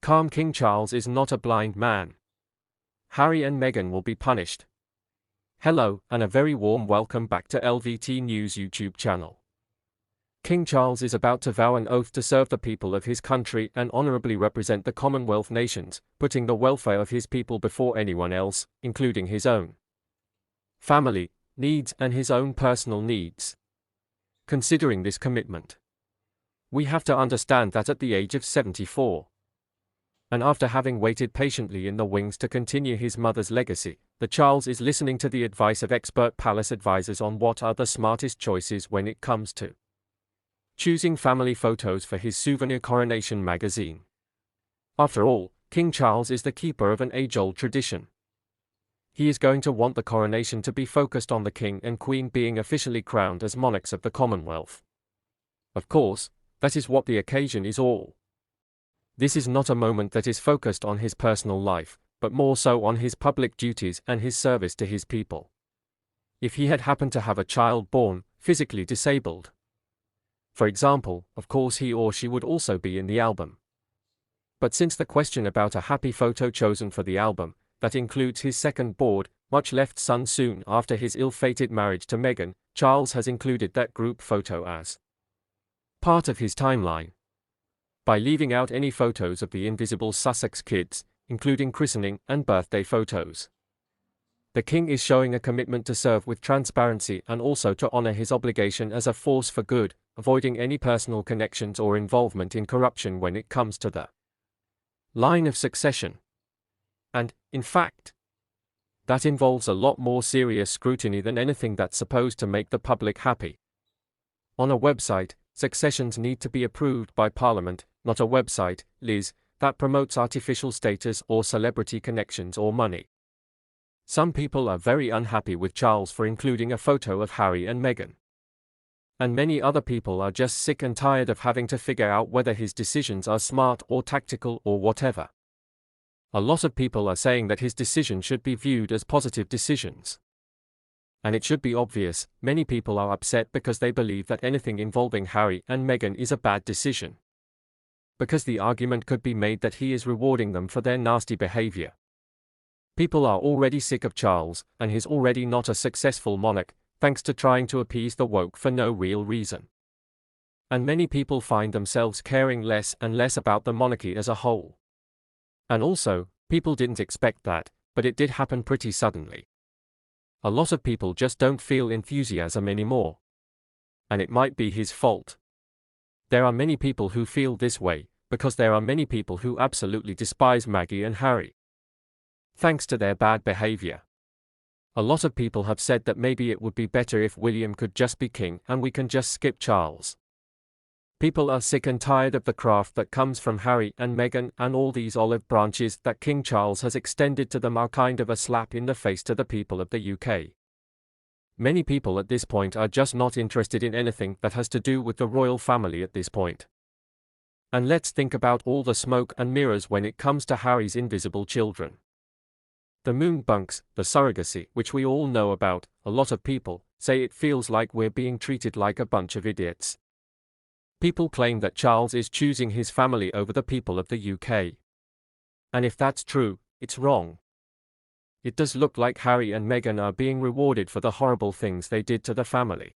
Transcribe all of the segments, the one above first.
Calm King Charles is not a blind man. Harry and Meghan will be punished. Hello, and a very warm welcome back to LVT News YouTube channel. King Charles is about to vow an oath to serve the people of his country and honorably represent the Commonwealth nations, putting the welfare of his people before anyone else, including his own family needs and his own personal needs. Considering this commitment, we have to understand that at the age of 74, and after having waited patiently in the wings to continue his mother's legacy, the Charles is listening to the advice of expert palace advisors on what are the smartest choices when it comes to choosing family photos for his souvenir coronation magazine. After all, King Charles is the keeper of an age-old tradition. He is going to want the coronation to be focused on the King and Queen being officially crowned as monarchs of the Commonwealth. Of course, that is what the occasion is all. This is not a moment that is focused on his personal life, but more so on his public duties and his service to his people. If he had happened to have a child born physically disabled, for example, of course he or she would also be in the album. But since the question about a happy photo chosen for the album, that includes his second born, much-left son soon after his ill-fated marriage to Meghan, Charles has included that group photo as part of his timeline, by leaving out any photos of the invisible Sussex kids, including christening and birthday photos. The King is showing a commitment to serve with transparency and also to honor his obligation as a force for good, avoiding any personal connections or involvement in corruption when it comes to the line of succession. And, in fact, that involves a lot more serious scrutiny than anything that's supposed to make the public happy. On a website, successions need to be approved by Parliament, not a website, Liz, that promotes artificial status or celebrity connections or money. Some people are very unhappy with Charles for including a photo of Harry and Meghan. And many other people are just sick and tired of having to figure out whether his decisions are smart or tactical or whatever. A lot of people are saying that his decisions should be viewed as positive decisions. And it should be obvious, many people are upset because they believe that anything involving Harry and Meghan is a bad decision. Because the argument could be made that he is rewarding them for their nasty behavior. People are already sick of Charles, and he's already not a successful monarch, thanks to trying to appease the woke for no real reason. And many people find themselves caring less and less about the monarchy as a whole. And also, people didn't expect that, but it did happen pretty suddenly. A lot of people just don't feel enthusiasm anymore. And it might be his fault. There are many people who feel this way, because there are many people who absolutely despise Meghan and Harry, thanks to their bad behavior. A lot of people have said that maybe it would be better if William could just be king and we can just skip Charles. People are sick and tired of the craft that comes from Harry and Meghan, and all these olive branches that King Charles has extended to them are kind of a slap in the face to the people of the UK. Many people at this point are just not interested in anything that has to do with the royal family at this point. And let's think about all the smoke and mirrors when it comes to Harry's invisible children. The moon bunks, the surrogacy, which we all know about. A lot of people say it feels like we're being treated like a bunch of idiots. People claim that Charles is choosing his family over the people of the UK. And if that's true, it's wrong. It does look like Harry and Meghan are being rewarded for the horrible things they did to the family.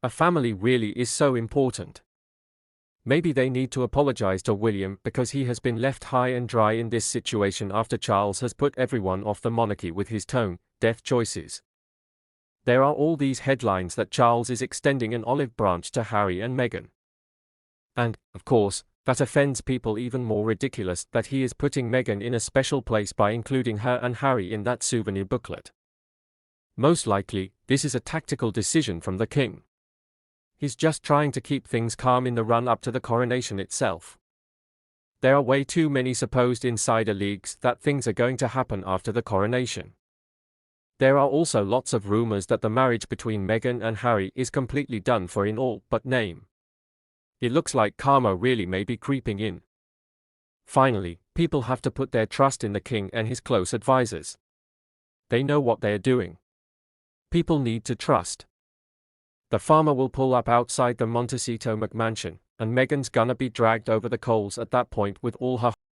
A family really is so important. Maybe they need to apologize to William because he has been left high and dry in this situation after Charles has put everyone off the monarchy with his tone-deaf choices. There are all these headlines that Charles is extending an olive branch to Harry and Meghan. And, of course, that offends people even more ridiculous that he is putting Meghan in a special place by including her and Harry in that souvenir booklet. Most likely, this is a tactical decision from the King. He's just trying to keep things calm in the run-up to the coronation itself. There are way too many supposed insider leaks that things are going to happen after the coronation. There are also lots of rumors that the marriage between Meghan and Harry is completely done for in all but name. It looks like karma really may be creeping in. Finally, people have to put their trust in the King and his close advisors. They know what they're doing. People need to trust. The farmer will pull up outside the Montecito McMansion, and Meghan's gonna be dragged over the coals at that point with all her